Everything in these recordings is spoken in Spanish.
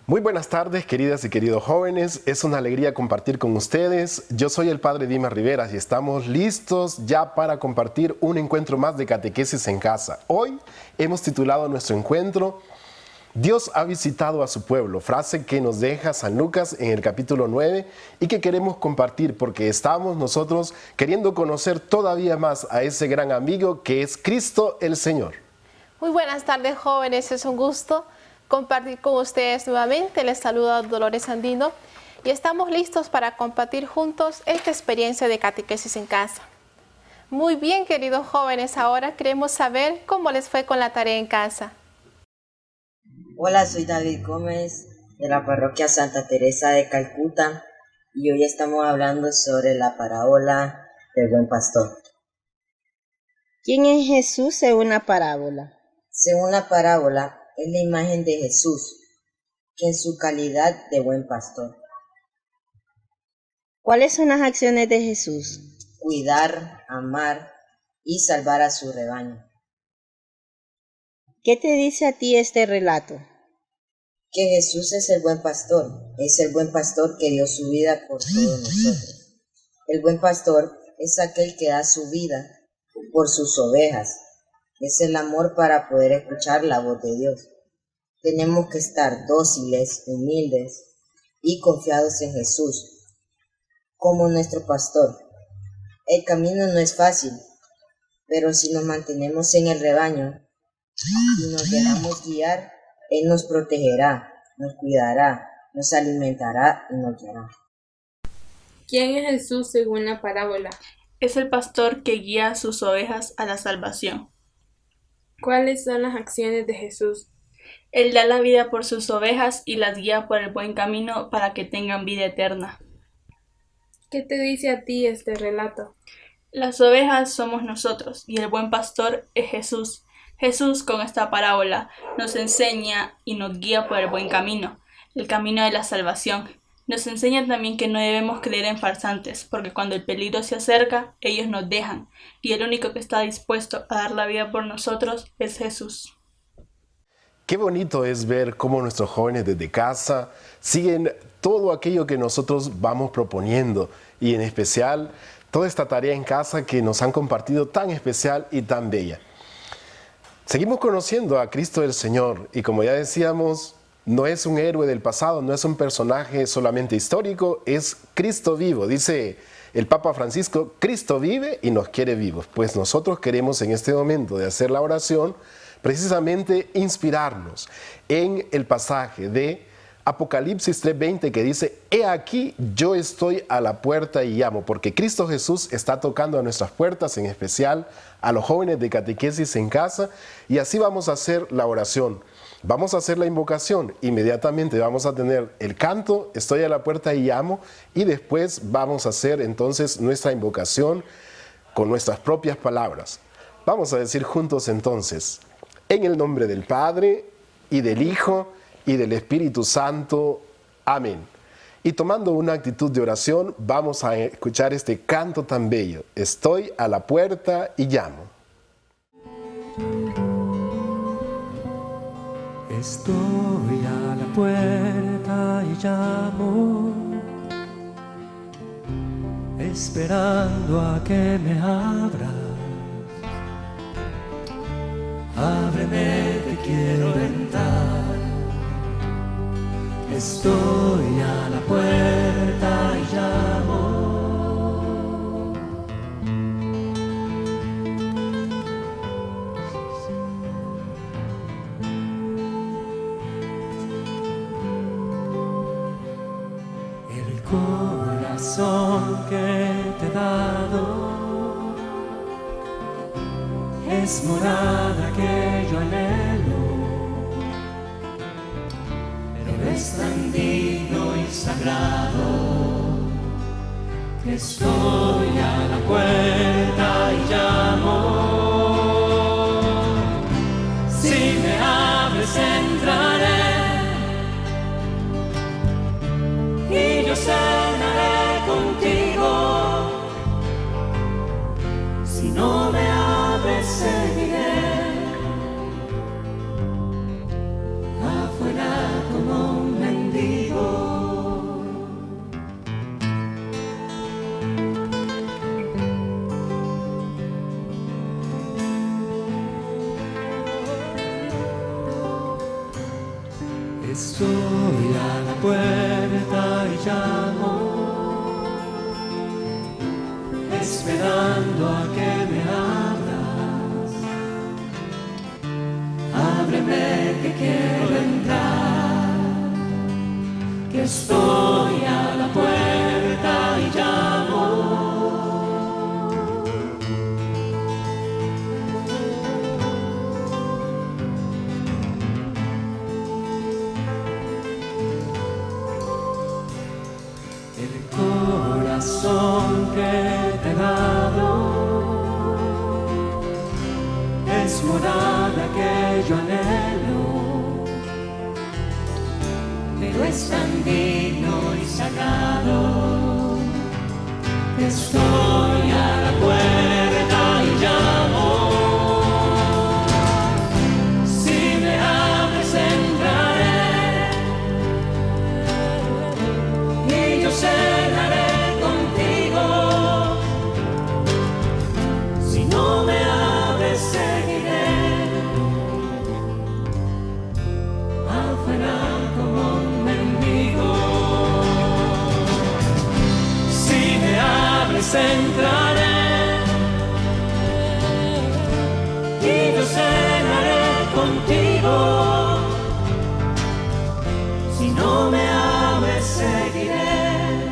Muy buenas tardes, queridas y queridos jóvenes. Es una alegría compartir con ustedes. Yo soy el Padre Dimas Rivera y estamos listos ya para compartir un encuentro más de catequesis en casa. Hoy hemos titulado nuestro encuentro Dios ha visitado a su pueblo, frase que nos deja San Lucas en el capítulo 9 y que queremos compartir porque estamos nosotros queriendo conocer todavía más a ese gran amigo que es Cristo el Señor. Muy buenas tardes, jóvenes. Es un gusto compartir con ustedes nuevamente. Les saluda Dolores Andino y estamos listos para compartir juntos esta experiencia de catequesis en casa. Muy bien, queridos jóvenes, ahora queremos saber cómo les fue con la tarea en casa. Hola, soy David Gómez de la parroquia Santa Teresa de Calcuta y hoy estamos hablando sobre la parábola del buen pastor. ¿Quién es Jesús según la parábola? Según la parábola, es la imagen de Jesús, que en su calidad de buen pastor. ¿Cuáles son las acciones de Jesús? Cuidar, amar y salvar a su rebaño. ¿Qué te dice a ti este relato? Que Jesús es el buen pastor que dio su vida por todos nosotros. El buen pastor es aquel que da su vida por sus ovejas. Es el amor para poder escuchar la voz de Dios. Tenemos que estar dóciles, humildes y confiados en Jesús como nuestro pastor. El camino no es fácil, pero si nos mantenemos en el rebaño y nos dejamos guiar, Él nos protegerá, nos cuidará, nos alimentará y nos guiará. ¿Quién es Jesús según la parábola? Es el pastor que guía a sus ovejas a la salvación. ¿Cuáles son las acciones de Jesús? Él da la vida por sus ovejas y las guía por el buen camino para que tengan vida eterna. ¿Qué te dice a ti este relato? Las ovejas somos nosotros y el buen pastor es Jesús. Jesús con esta parábola nos enseña y nos guía por el buen camino, el camino de la salvación. Nos enseña también que no debemos creer en farsantes, porque cuando el peligro se acerca, ellos nos dejan, y el único que está dispuesto a dar la vida por nosotros es Jesús. Qué bonito es ver cómo nuestros jóvenes desde casa siguen todo aquello que nosotros vamos proponiendo, y en especial toda esta tarea en casa que nos han compartido tan especial y tan bella. Seguimos conociendo a Cristo el Señor y como ya decíamos, no es un héroe del pasado, no es un personaje solamente histórico, es Cristo vivo. Dice el Papa Francisco, Cristo vive y nos quiere vivos. Pues nosotros queremos en este momento de hacer la oración precisamente inspirarnos en el pasaje de Apocalipsis 3:20 que dice, he aquí yo estoy a la puerta y llamo, porque Cristo Jesús está tocando a nuestras puertas, en especial a los jóvenes de catequesis en casa, y así vamos a hacer la oración. Vamos a hacer la invocación, inmediatamente vamos a tener el canto, estoy a la puerta y llamo, y después vamos a hacer entonces nuestra invocación con nuestras propias palabras. Vamos a decir juntos entonces, en el nombre del Padre y del Hijo y del Espíritu Santo. Amén. Y tomando una actitud de oración, vamos a escuchar este canto tan bello. Estoy a la puerta y llamo. Estoy a la puerta y llamo, esperando a que me abras. Ábreme, te quiero entrar. Estoy a la puerta y llamo. El corazón que te he dado es morada que yo anhelo. Es tan digno y sagrado que estoy a la puerta y llamo. Si me abres entraré y yo cenaré contigo. Si no me abres seguiré. Afuera como un mendigo. Estoy a la puerta y llamo, esperando a que me abras. Ábreme que quiero entrar, que estoy a la puerta y llamo. Corazón que te he dado es morada que yo anhelo, pero es tan digno y sagrado. Estoy a la puerta y llamo. Si me abres entraré y yo cenaré. No me abres, seguiré afuera como un mendigo. Si me abres, entraré y yo cenaré contigo. Si no me abres, seguiré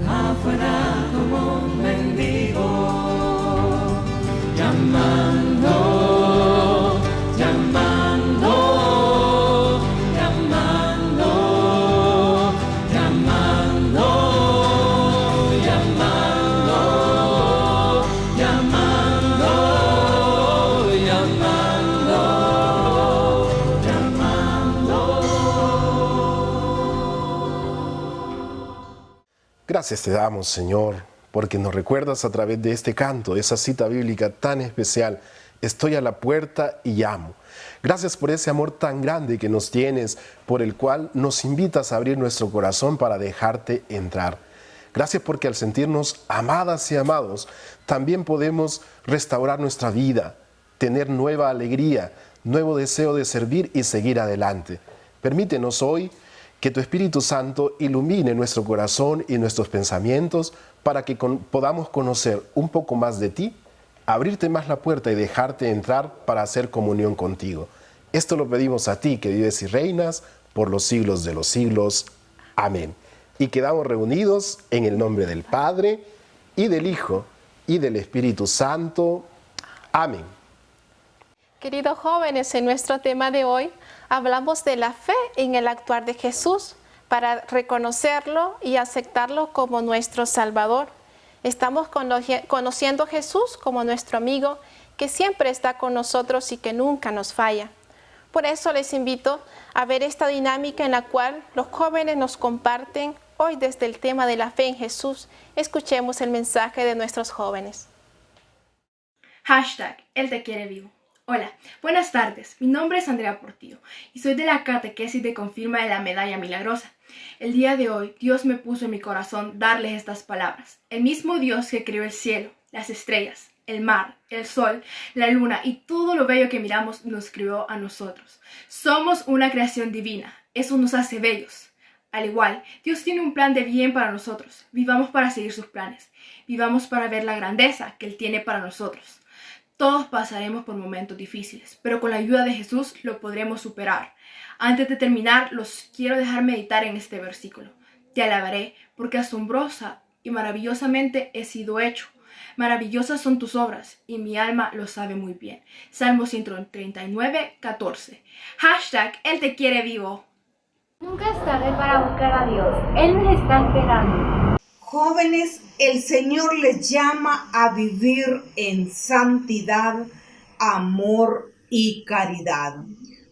afuera como un mendigo, llamando, llamando, llamando, llamando, llamando, llamando, llamando, llamando. Gracias te damos, Señor, porque nos recuerdas a través de este canto, esa cita bíblica tan especial. Estoy a la puerta y llamo. Gracias por ese amor tan grande que nos tienes, por el cual nos invitas a abrir nuestro corazón para dejarte entrar. Gracias porque al sentirnos amadas y amados, también podemos restaurar nuestra vida, tener nueva alegría, nuevo deseo de servir y seguir adelante. Permítenos hoy que tu Espíritu Santo ilumine nuestro corazón y nuestros pensamientos para que podamos conocer un poco más de ti, abrirte más la puerta y dejarte entrar para hacer comunión contigo. Esto lo pedimos a ti, que vives y reinas por los siglos de los siglos. Amén. Y quedamos reunidos en el nombre del Padre, y del Hijo, y del Espíritu Santo. Amén. Queridos jóvenes, en nuestro tema de hoy hablamos de la fe en el actuar de Jesús para reconocerlo y aceptarlo como nuestro Salvador. Estamos conociendo a Jesús como nuestro amigo que siempre está con nosotros y que nunca nos falla. Por eso les invito a ver esta dinámica en la cual los jóvenes nos comparten hoy desde el tema de la fe en Jesús. Escuchemos el mensaje de nuestros jóvenes. Hashtag, Él te quiere vivo. Hola, buenas tardes. Mi nombre es Andrea Portillo y soy de la catequesis de confirma de la Medalla Milagrosa. El día de hoy, Dios me puso en mi corazón darles estas palabras. El mismo Dios que creó el cielo, las estrellas, el mar, el sol, la luna y todo lo bello que miramos nos creó a nosotros. Somos una creación divina. Eso nos hace bellos. Al igual, Dios tiene un plan de bien para nosotros. Vivamos para seguir sus planes. Vivamos para ver la grandeza que Él tiene para nosotros. Todos pasaremos por momentos difíciles, pero con la ayuda de Jesús lo podremos superar. Antes de terminar, los quiero dejar meditar en este versículo. Te alabaré, porque asombrosa y maravillosamente he sido hecho. Maravillosas son tus obras, y mi alma lo sabe muy bien. Salmo 139, 14. Hashtag, Él te quiere vivo. Nunca es tarde para buscar a Dios. Él nos está esperando. Jóvenes, el Señor les llama a vivir en santidad, amor y caridad.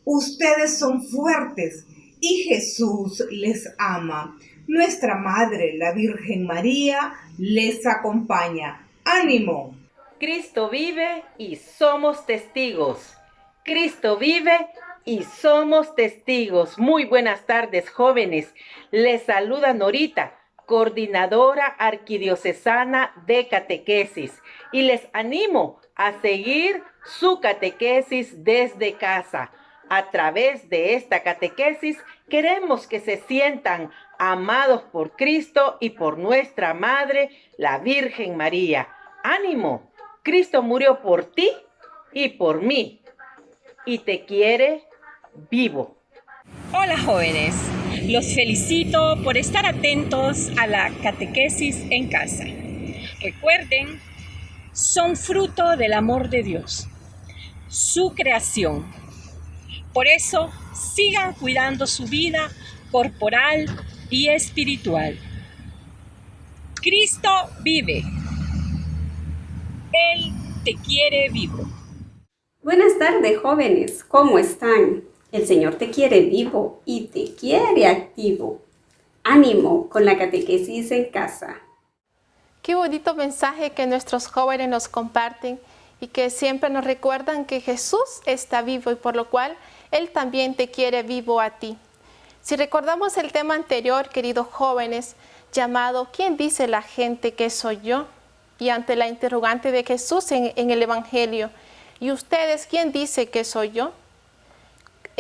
Ustedes son fuertes y Jesús les ama. Nuestra Madre, la Virgen María, les acompaña. ¡Ánimo! Cristo vive y somos testigos. Cristo vive y somos testigos. Muy buenas tardes, jóvenes. Les saluda Norita, coordinadora arquidiocesana de catequesis, y les animo a seguir su catequesis desde casa. A través de esta catequesis queremos que se sientan amados por Cristo y por nuestra Madre, la Virgen María. ¡Ánimo! Cristo murió por ti y por mí, y te quiere vivo. Hola jóvenes, los felicito por estar atentos a la catequesis en casa. Recuerden, son fruto del amor de Dios, su creación. Por eso, sigan cuidando su vida corporal y espiritual. Cristo vive. Él te quiere vivo. Buenas tardes, jóvenes. ¿Cómo están? El Señor te quiere vivo y te quiere activo. Ánimo con la catequesis en casa. Qué bonito mensaje que nuestros jóvenes nos comparten y que siempre nos recuerdan que Jesús está vivo y por lo cual Él también te quiere vivo a ti. Si recordamos el tema anterior, queridos jóvenes, llamado ¿Quién dice la gente que soy yo? Y ante la interrogante de Jesús en el Evangelio, ¿y ustedes quién dice que soy yo?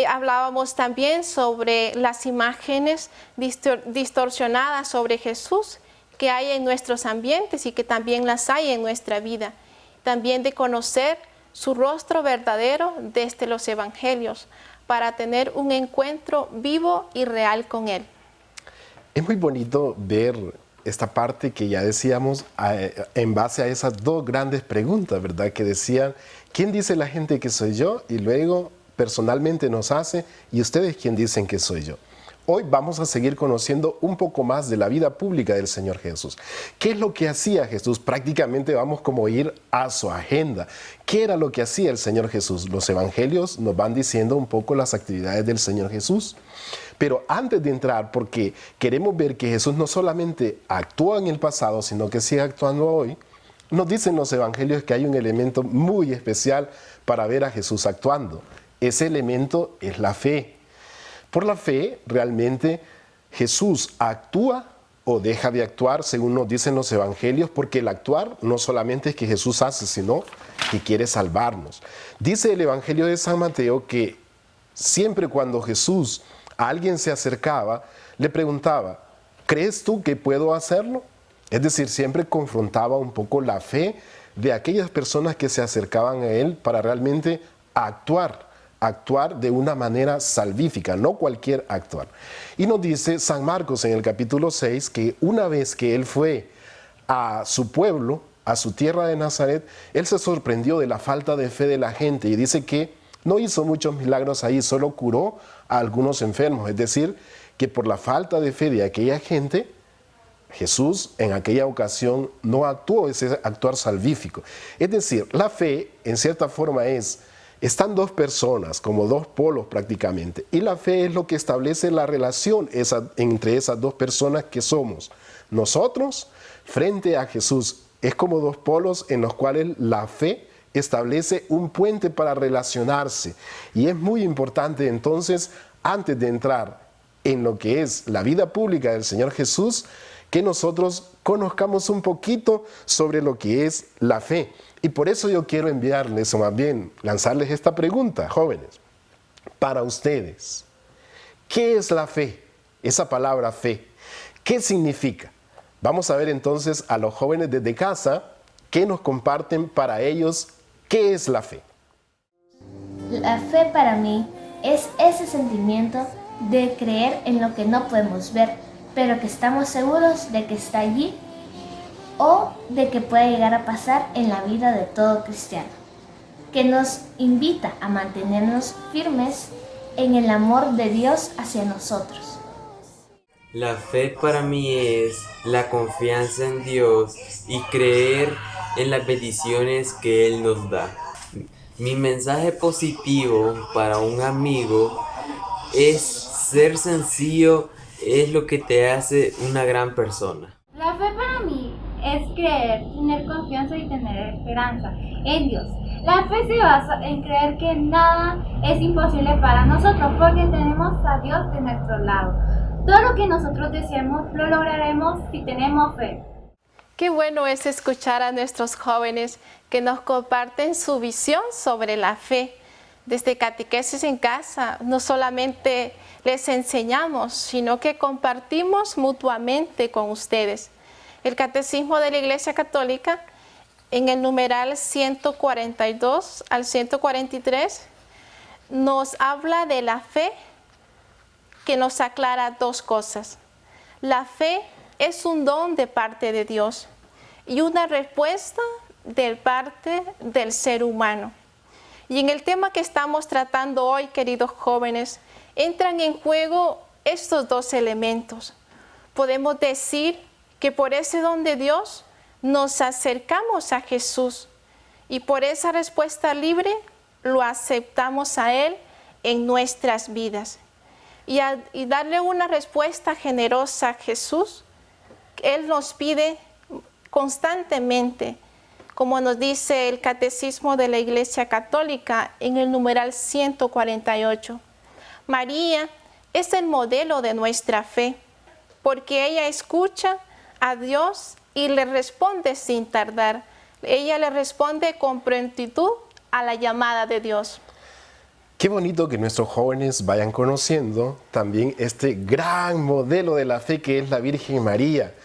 Hablábamos también sobre las imágenes distorsionadas sobre Jesús que hay en nuestros ambientes y que también las hay en nuestra vida. También de conocer su rostro verdadero desde los Evangelios para tener un encuentro vivo y real con Él. Es muy bonito ver esta parte que ya decíamos en base a esas dos grandes preguntas, ¿verdad? Que decían, ¿quién dice la gente que soy yo? Y luego personalmente nos hace, ¿y ustedes quién dicen que soy yo? Hoy vamos a seguir conociendo un poco más de la vida pública del Señor Jesús. ¿Qué es lo que hacía Jesús? Prácticamente vamos como a ir a su agenda. ¿Qué era lo que hacía el Señor Jesús? Los evangelios nos van diciendo un poco las actividades del Señor Jesús. Pero antes de entrar, porque queremos ver que Jesús no solamente actúa en el pasado, sino que sigue actuando hoy, nos dicen los evangelios que hay un elemento muy especial para ver a Jesús actuando. Ese elemento es la fe. Por la fe, realmente, Jesús actúa o deja de actuar, según nos dicen los evangelios, porque el actuar no solamente es que Jesús hace, sino que quiere salvarnos. Dice el evangelio de San Mateo que siempre cuando Jesús a alguien se acercaba, le preguntaba, ¿crees tú que puedo hacerlo? Es decir, siempre confrontaba un poco la fe de aquellas personas que se acercaban a Él para realmente actuar de una manera salvífica, no cualquier actuar. Y nos dice San Marcos en el capítulo 6 que una vez que Él fue a su pueblo, a su tierra de Nazaret, Él se sorprendió de la falta de fe de la gente y dice que no hizo muchos milagros ahí, solo curó a algunos enfermos. Es decir, que por la falta de fe de aquella gente, Jesús en aquella ocasión no actuó ese actuar salvífico. Es decir, la fe en cierta forma están dos personas, como dos polos prácticamente. Y la fe es lo que establece la relación entre esas dos personas que somos. Nosotros frente a Jesús. Es como dos polos en los cuales la fe establece un puente para relacionarse. Y es muy importante entonces, antes de entrar en lo que es la vida pública del Señor Jesús, que nosotros conozcamos un poquito sobre lo que es la fe. Y por eso yo quiero enviarles, o más bien lanzarles esta pregunta, jóvenes. Para ustedes, ¿qué es la fe? Esa palabra fe, ¿qué significa? Vamos a ver entonces a los jóvenes desde casa que nos comparten para ellos qué es la fe. La fe para mí es ese sentimiento de creer en lo que no podemos ver, pero que estamos seguros de que está allí o de que puede llegar a pasar en la vida de todo cristiano, que nos invita a mantenernos firmes en el amor de Dios hacia nosotros. La fe para mí es la confianza en Dios y creer en las bendiciones que Él nos da. Mi mensaje positivo para un amigo es ser sencillo, es lo que te hace una gran persona. La fe para mí es creer, tener confianza y tener esperanza en Dios. La fe se basa en creer que nada es imposible para nosotros porque tenemos a Dios de nuestro lado. Todo lo que nosotros deseemos lo lograremos si tenemos fe. Qué bueno es escuchar a nuestros jóvenes que nos comparten su visión sobre la fe. Desde Catequesis en Casa no solamente les enseñamos, sino que compartimos mutuamente con ustedes. El Catecismo de la Iglesia Católica, en el numeral 142 al 143, nos habla de la fe, que nos aclara dos cosas. La fe es un don de parte de Dios y una respuesta de parte del ser humano. Y en el tema que estamos tratando hoy, queridos jóvenes, entran en juego estos dos elementos. Podemos decir que por ese don de Dios nos acercamos a Jesús y por esa respuesta libre lo aceptamos a Él en nuestras vidas. Y darle una respuesta generosa a Jesús, Él nos pide constantemente, como nos dice el Catecismo de la Iglesia Católica en el numeral 148. María es el modelo de nuestra fe, porque ella escucha a Dios y le responde sin tardar. Ella le responde con prontitud a la llamada de Dios. Qué bonito que nuestros jóvenes vayan conociendo también este gran modelo de la fe que es la Virgen María.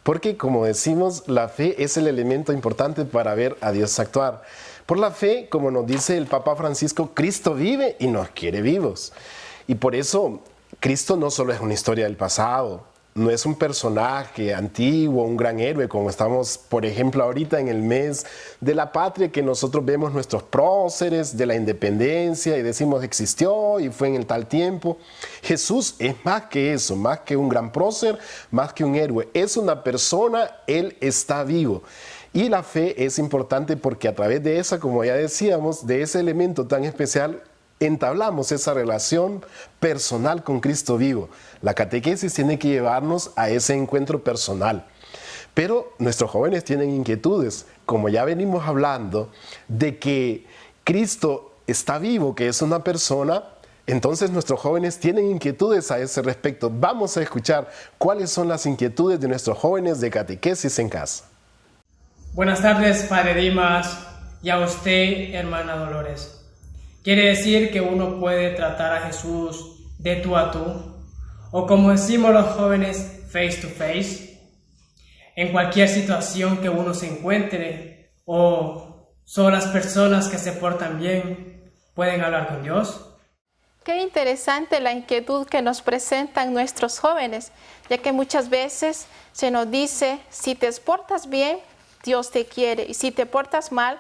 Porque, como decimos, la fe es el elemento importante para ver a Dios actuar. Por la fe, como nos dice el Papa Francisco, Cristo vive y nos quiere vivos. Y por eso, Cristo no solo es una historia del pasado, no es un personaje antiguo, un gran héroe, como estamos, por ejemplo, ahorita en el mes de la patria, que nosotros vemos nuestros próceres de la independencia y decimos existió y fue en el tal tiempo. Jesús es más que eso, más que un gran prócer, más que un héroe. Es una persona, Él está vivo. Y la fe es importante porque a través de esa, como ya decíamos, de ese elemento tan especial, entablamos esa relación personal con Cristo vivo. La catequesis tiene que llevarnos a ese encuentro personal. Pero nuestros jóvenes tienen inquietudes, como ya venimos hablando, de que Cristo está vivo, que es una persona. Entonces nuestros jóvenes tienen inquietudes a ese respecto. Vamos a escuchar cuáles son las inquietudes de nuestros jóvenes de Catequesis en Casa. Buenas tardes, Padre Dimas, y a usted, hermana Dolores. Quiere decir que uno puede tratar a Jesús de tú a tú, o como decimos los jóvenes, face to face, en cualquier situación que uno se encuentre, o son las personas que se portan bien, pueden hablar con Dios. Qué interesante la inquietud que nos presentan nuestros jóvenes, ya que muchas veces se nos dice, si te portas bien, Dios te quiere, y si te portas mal,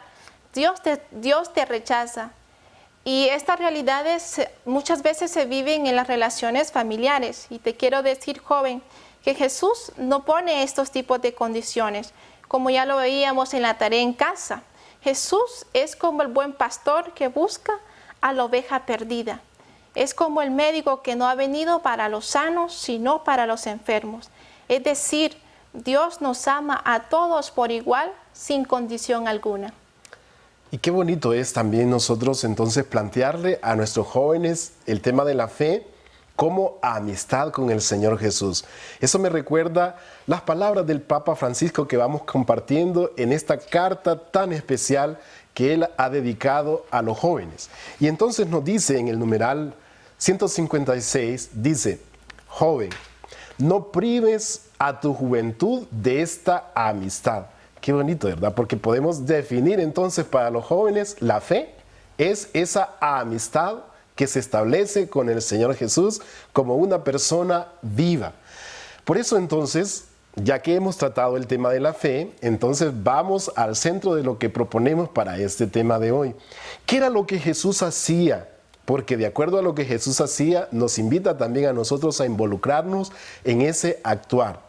Dios te rechaza. Y estas realidades muchas veces se viven en las relaciones familiares. Y te quiero decir, joven, que Jesús no pone estos tipos de condiciones, como ya lo veíamos en la tarea en casa. Jesús es como el buen pastor que busca a la oveja perdida. Es como el médico que no ha venido para los sanos, sino para los enfermos. Es decir, Dios nos ama a todos por igual, sin condición alguna. Y qué bonito es también nosotros entonces plantearle a nuestros jóvenes el tema de la fe como amistad con el Señor Jesús. Eso me recuerda las palabras del Papa Francisco que vamos compartiendo en esta carta tan especial que él ha dedicado a los jóvenes. Y entonces nos dice en el numeral 156, dice, joven, no prives a tu juventud de esta amistad. Qué bonito, ¿verdad? Porque podemos definir entonces para los jóvenes la fe es esa amistad que se establece con el Señor Jesús como una persona viva. Por eso entonces, ya que hemos tratado el tema de la fe, entonces vamos al centro de lo que proponemos para este tema de hoy. ¿Qué era lo que Jesús hacía? Porque de acuerdo a lo que Jesús hacía, nos invita también a nosotros a involucrarnos en ese actuar.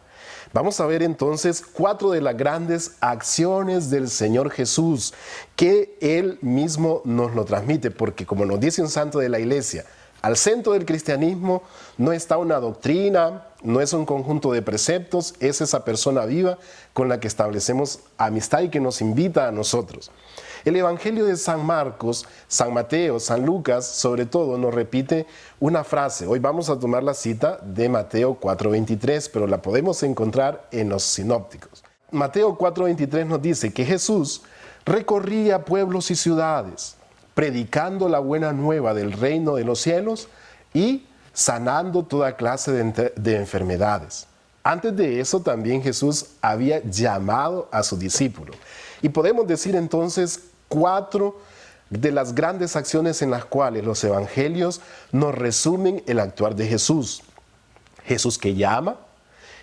Vamos a ver entonces 4 de las grandes acciones del Señor Jesús que Él mismo nos lo transmite, porque como nos dice un santo de la Iglesia, al centro del cristianismo no está una doctrina, no es un conjunto de preceptos, es esa persona viva con la que establecemos amistad y que nos invita a nosotros. El Evangelio de San Marcos, San Mateo, San Lucas, sobre todo, nos repite una frase. Hoy vamos a tomar la cita de Mateo 4:23, pero la podemos encontrar en los sinópticos. Mateo 4:23 nos dice que Jesús recorría pueblos y ciudades, predicando la buena nueva del reino de los cielos y sanando toda clase de enfermedades. Antes de eso también Jesús había llamado a sus discípulos. Y podemos decir entonces 4 de las grandes acciones en las cuales los evangelios nos resumen el actuar de Jesús. Jesús que llama,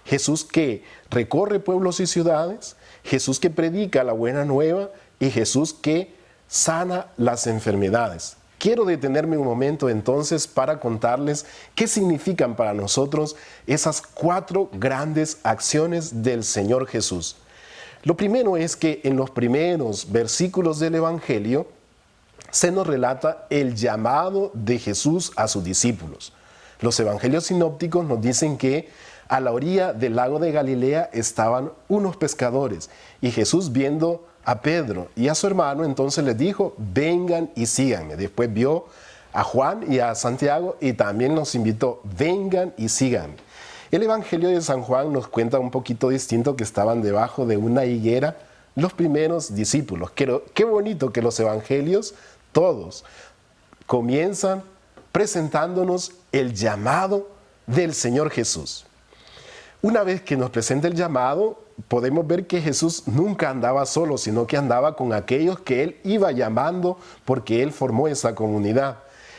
Jesús que recorre pueblos y ciudades, Jesús que predica la buena nueva y Jesús que sana las enfermedades. Quiero detenerme un momento entonces para contarles qué significan para nosotros esas 4 grandes acciones del Señor Jesús. Lo primero es que en los primeros versículos del Evangelio se nos relata el llamado de Jesús a sus discípulos. Los evangelios sinópticos nos dicen que a la orilla del lago de Galilea estaban unos pescadores y Jesús, viendo a Pedro y a su hermano, entonces les dijo: vengan y síganme. Después vio a Juan y a Santiago y también los invitó: vengan y síganme. El Evangelio de San Juan nos cuenta un poquito distinto, que estaban debajo de una higuera los primeros discípulos. Qué bonito que los evangelios todos comienzan presentándonos el llamado del Señor Jesús. Una vez que nos presenta el llamado, podemos ver que Jesús nunca andaba solo, sino que andaba con aquellos que Él iba llamando, porque Él formó esa comunidad.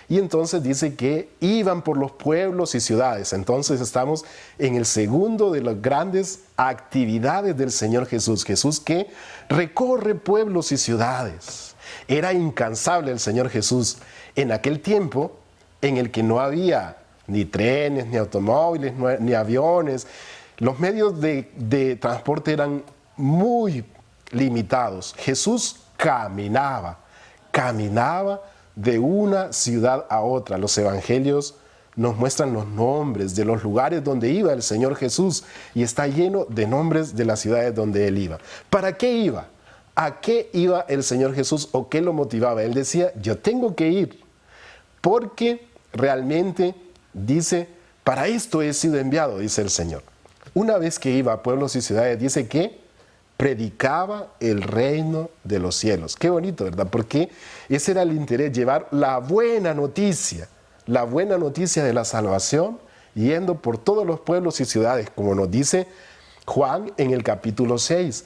Y entonces dice que iban por los pueblos y ciudades. Entonces estamos en el segundo de las grandes actividades del Señor Jesús. Jesús que recorre pueblos y ciudades. Era incansable el Señor Jesús en aquel tiempo en el que no había ni trenes, ni automóviles, ni aviones. Los medios de transporte eran muy limitados. Jesús caminaba de una ciudad a otra. Los evangelios nos muestran los nombres de los lugares donde iba el Señor Jesús y está lleno de nombres de las ciudades donde Él iba. ¿Para qué iba? ¿A qué iba el Señor Jesús o qué lo motivaba? Él decía: yo tengo que ir porque realmente, dice, para esto he sido enviado, dice el Señor. Una vez que iba a pueblos y ciudades, dice que predicaba el reino de los cielos. Qué bonito, ¿verdad? Porque ese era el interés, llevar la buena noticia de la salvación, yendo por todos los pueblos y ciudades, como nos dice Juan en el capítulo 6.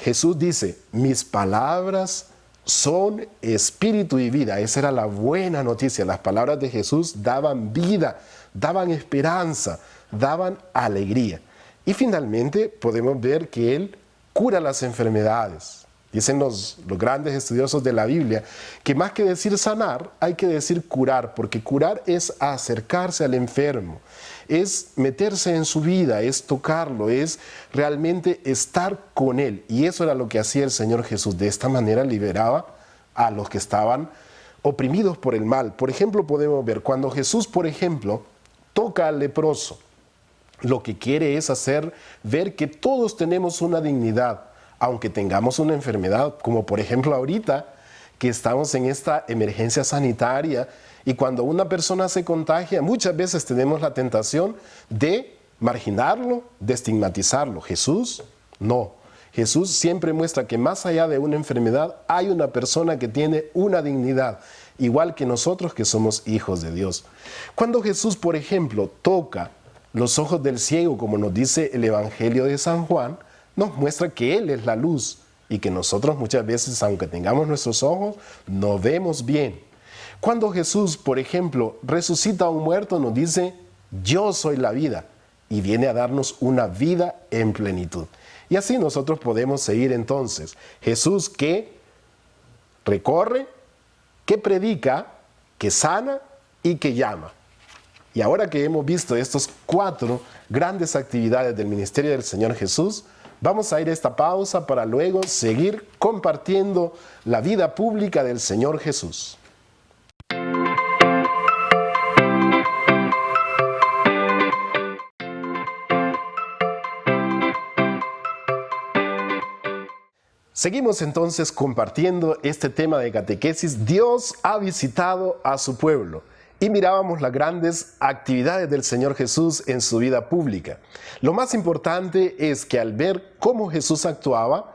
Jesús dice: mis palabras son espíritu y vida. Esa era la buena noticia. Las palabras de Jesús daban vida, daban esperanza, daban alegría. Y finalmente podemos ver que Él cura las enfermedades. Dicen los grandes estudiosos de la Biblia que más que decir sanar, hay que decir curar, porque curar es acercarse al enfermo, es meterse en su vida, es tocarlo, es realmente estar con Él. Y eso era lo que hacía el Señor Jesús. De esta manera liberaba a los que estaban oprimidos por el mal. Por ejemplo, podemos ver cuando Jesús, por ejemplo, toca al leproso, lo que quiere es hacer ver que todos tenemos una dignidad, aunque tengamos una enfermedad, como por ejemplo ahorita que estamos en esta emergencia sanitaria, y cuando una persona se contagia, muchas veces tenemos la tentación de marginarlo, de estigmatizarlo. Jesús, no. Jesús siempre muestra que más allá de una enfermedad hay una persona que tiene una dignidad, igual que nosotros que somos hijos de Dios. Cuando Jesús, por ejemplo, toca los ojos del ciego, como nos dice el Evangelio de San Juan, nos muestra que Él es la luz y que nosotros muchas veces, aunque tengamos nuestros ojos, no vemos bien. Cuando Jesús, por ejemplo, resucita a un muerto, nos dice: yo soy la vida, y viene a darnos una vida en plenitud. Y así nosotros podemos seguir entonces. Jesús que recorre, que predica, que sana y que llama. Y ahora que hemos visto estas 4 grandes actividades del ministerio del Señor Jesús, vamos a ir a esta pausa para luego seguir compartiendo la vida pública del Señor Jesús. Seguimos entonces compartiendo este tema de catequesis. Dios ha visitado a su pueblo. Y mirábamos las grandes actividades del Señor Jesús en su vida pública. Lo más importante es que al ver cómo Jesús actuaba,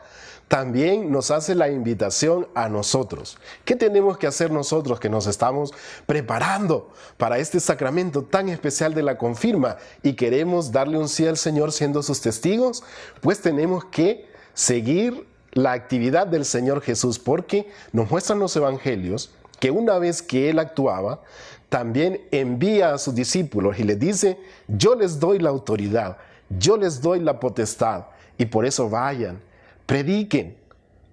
también nos hace la invitación a nosotros. ¿Qué tenemos que hacer nosotros que nos estamos preparando para este sacramento tan especial de la confirma y queremos darle un sí al Señor siendo sus testigos? Pues tenemos que seguir la actividad del Señor Jesús, porque nos muestran los evangelios que una vez que Él actuaba, también envía a sus discípulos y les dice: yo les doy la autoridad, yo les doy la potestad, y por eso vayan, prediquen,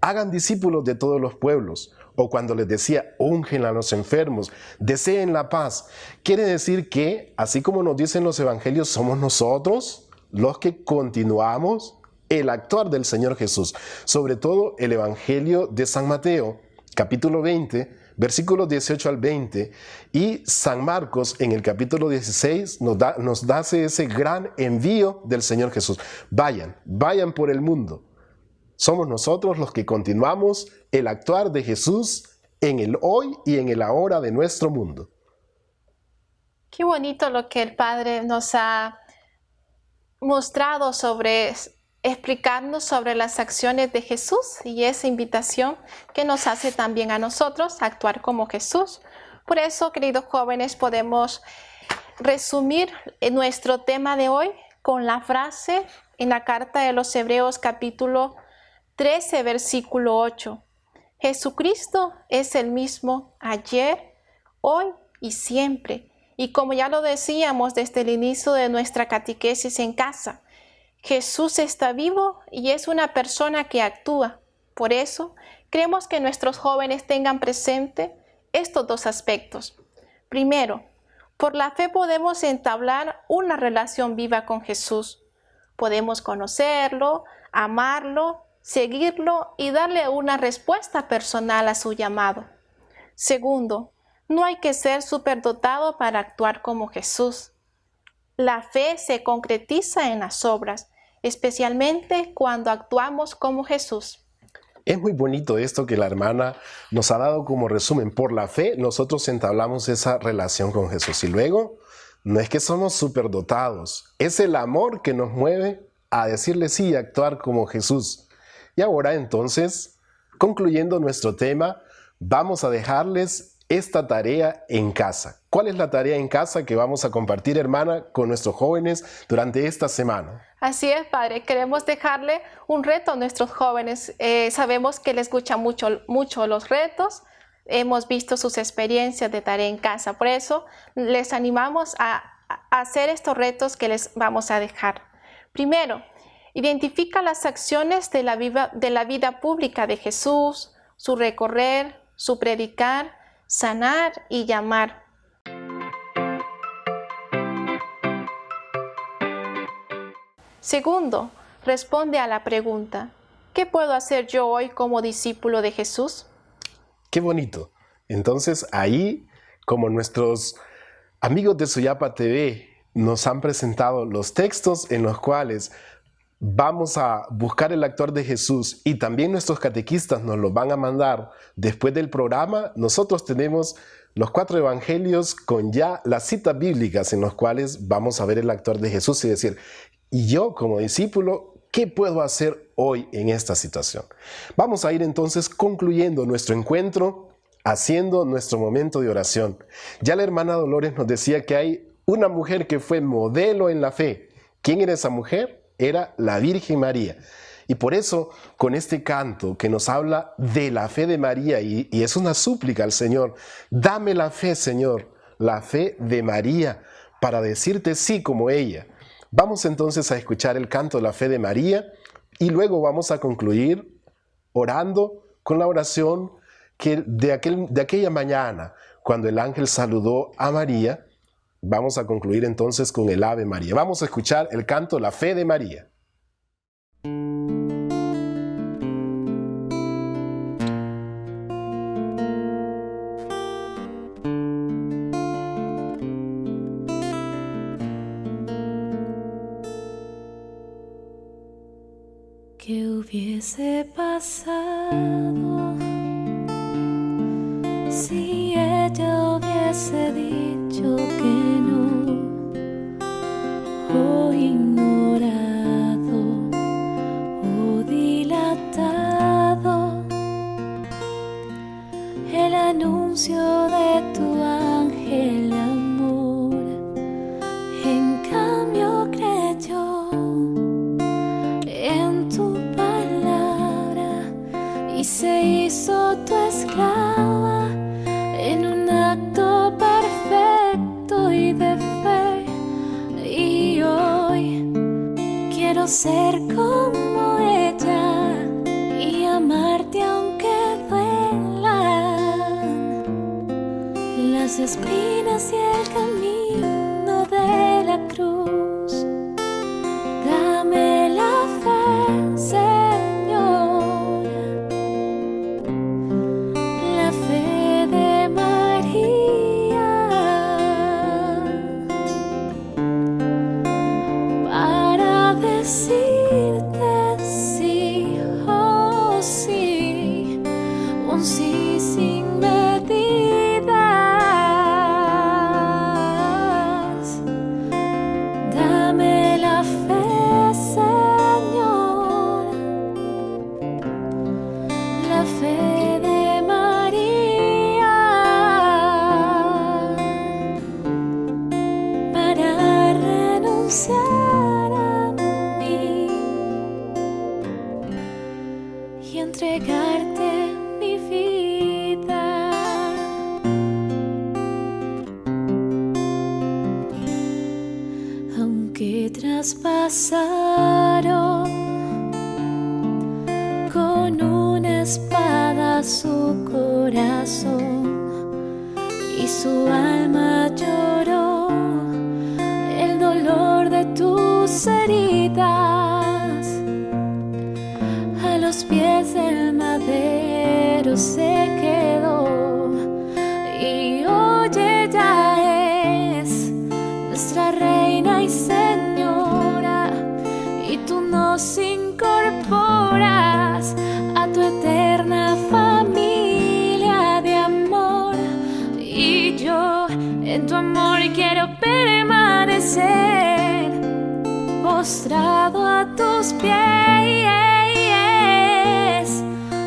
hagan discípulos de todos los pueblos. O cuando les decía: ungen a los enfermos, deseen la paz. Quiere decir que, así como nos dicen los evangelios, somos nosotros los que continuamos el actuar del Señor Jesús. Sobre todo el evangelio de San Mateo, capítulo 20, versículos 18 al 20, y San Marcos en el capítulo 16 nos da ese gran envío del Señor Jesús. Vayan por el mundo. Somos nosotros los que continuamos el actuar de Jesús en el hoy y en el ahora de nuestro mundo. Qué bonito lo que el Padre nos ha mostrado explicarnos sobre las acciones de Jesús y esa invitación que nos hace también a nosotros a actuar como Jesús. Por eso, queridos jóvenes, podemos resumir nuestro tema de hoy con la frase en la carta de los Hebreos capítulo 13, versículo 8. Jesucristo es el mismo ayer, hoy y siempre. Y como ya lo decíamos desde el inicio de nuestra catequesis en casa, Jesús está vivo y es una persona que actúa. Por eso, queremos que nuestros jóvenes tengan presente estos dos aspectos. Primero, por la fe podemos entablar una relación viva con Jesús. Podemos conocerlo, amarlo, seguirlo y darle una respuesta personal a su llamado. Segundo, no hay que ser superdotado para actuar como Jesús. La fe se concretiza en las obras, especialmente cuando actuamos como Jesús. Es muy bonito esto que la hermana nos ha dado como resumen. Por la fe nosotros entablamos esa relación con Jesús. Y luego, no es que somos superdotados, es el amor que nos mueve a decirle sí y actuar como Jesús. Y ahora entonces, concluyendo nuestro tema, vamos a dejarles esta tarea en casa. ¿Cuál es la tarea en casa que vamos a compartir, hermana, con nuestros jóvenes durante esta semana? Así es, Padre. Queremos dejarle un reto a nuestros jóvenes. Sabemos que les gustan mucho los retos. Hemos visto sus experiencias de tarea en casa. Por eso, les animamos a hacer estos retos que les vamos a dejar. Primero, identifica las acciones de la vida pública de Jesús, su recorrer, su predicar, sanar y llamar. Segundo, responde a la pregunta: ¿qué puedo hacer yo hoy como discípulo de Jesús? ¡Qué bonito! Entonces ahí, como nuestros amigos de Suyapa TV nos han presentado los textos en los cuales vamos a buscar el actuar de Jesús y también nuestros catequistas nos lo van a mandar después del programa, nosotros tenemos los 4 evangelios con ya las citas bíblicas en los cuales vamos a ver el actuar de Jesús y decir: y yo como discípulo, ¿qué puedo hacer hoy en esta situación? Vamos a ir entonces concluyendo nuestro encuentro, haciendo nuestro momento de oración. Ya la hermana Dolores nos decía que hay una mujer que fue modelo en la fe. ¿Quién era esa mujer? Era la Virgen María. Y por eso, con este canto que nos habla de la fe de María, y es una súplica al Señor: dame la fe, Señor, la fe de María, para decirte sí como ella. Vamos entonces a escuchar el canto de la fe de María y luego vamos a concluir orando con la oración de aquella mañana, cuando el ángel saludó a María. Vamos a concluir entonces con el Ave María. Vamos a escuchar el canto La Fe de María. ¿Qué hubiese pasado si ella hubiese dicho que no, o ignorado, o dilatado? ser como ella y amarte aunque duelan las espinas y el camino de la cruz. Dame la fe, Señor, la fe de María, para decirte sí, oh sí, un sí sin medidas. Dame la fe, Señor, la fe de María, para renunciar a mí y entregarte mi vida. Aunque traspasaron con una espada su corazón y su alma lloró el dolor de tus heridas, a los pies del madero se quedó. Y hoy ella es nuestra reina y señora, y tú nos incorporas a tu eterna familia de amor. Y yo en tu amor quiero permanecer postrado a tus pies.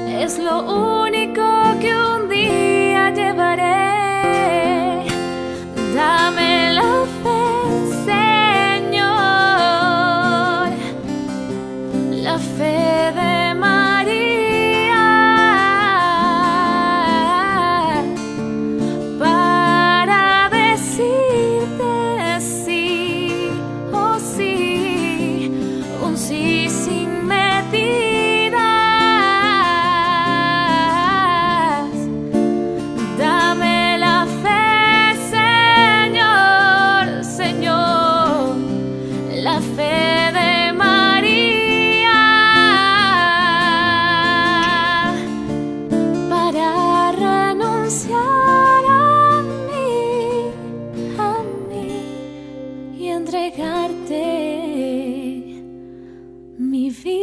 Es lo único que un día llevaré. Dame la fe, Señor, la fe de María, para decirte sí, oh sí, un sí sin medidas. Dame la fe, Señor, Señor, la fe de María, para renunciar a mí y entregarte mi vida.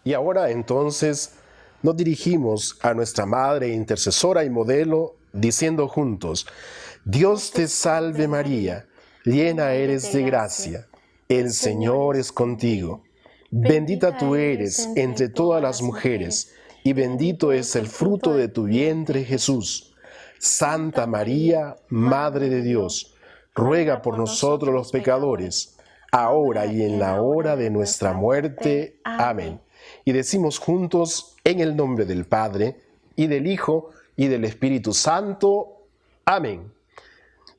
Y ahora entonces nos dirigimos a nuestra Madre intercesora y modelo, diciendo juntos: Dios te salve María, llena eres de gracia, el Señor es contigo. Bendita tú eres entre todas las mujeres, y bendito es el fruto de tu vientre, Jesús. Santa María, Madre de Dios, ruega por nosotros los pecadores, ahora y en la hora de nuestra muerte. Amén. Y decimos juntos, en el nombre del Padre, y del Hijo, y del Espíritu Santo. Amén.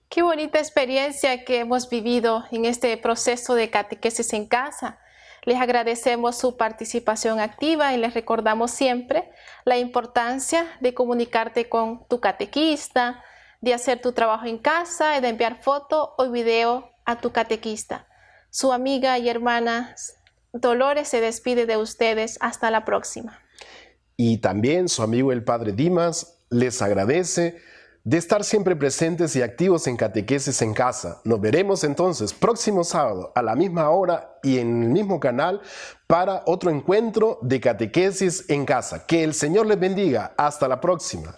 Qué bonita experiencia que hemos vivido en este proceso de catequesis en casa. Les agradecemos su participación activa y les recordamos siempre la importancia de comunicarte con tu catequista, de hacer tu trabajo en casa y de enviar foto o video a tu catequista. Su amiga y hermana Dolores se despide de ustedes. Hasta la próxima. Y también su amigo el Padre Dimas les agradece de estar siempre presentes y activos en Catequesis en Casa. Nos veremos entonces próximo sábado a la misma hora y en el mismo canal para otro encuentro de Catequesis en Casa. Que el Señor les bendiga. Hasta la próxima.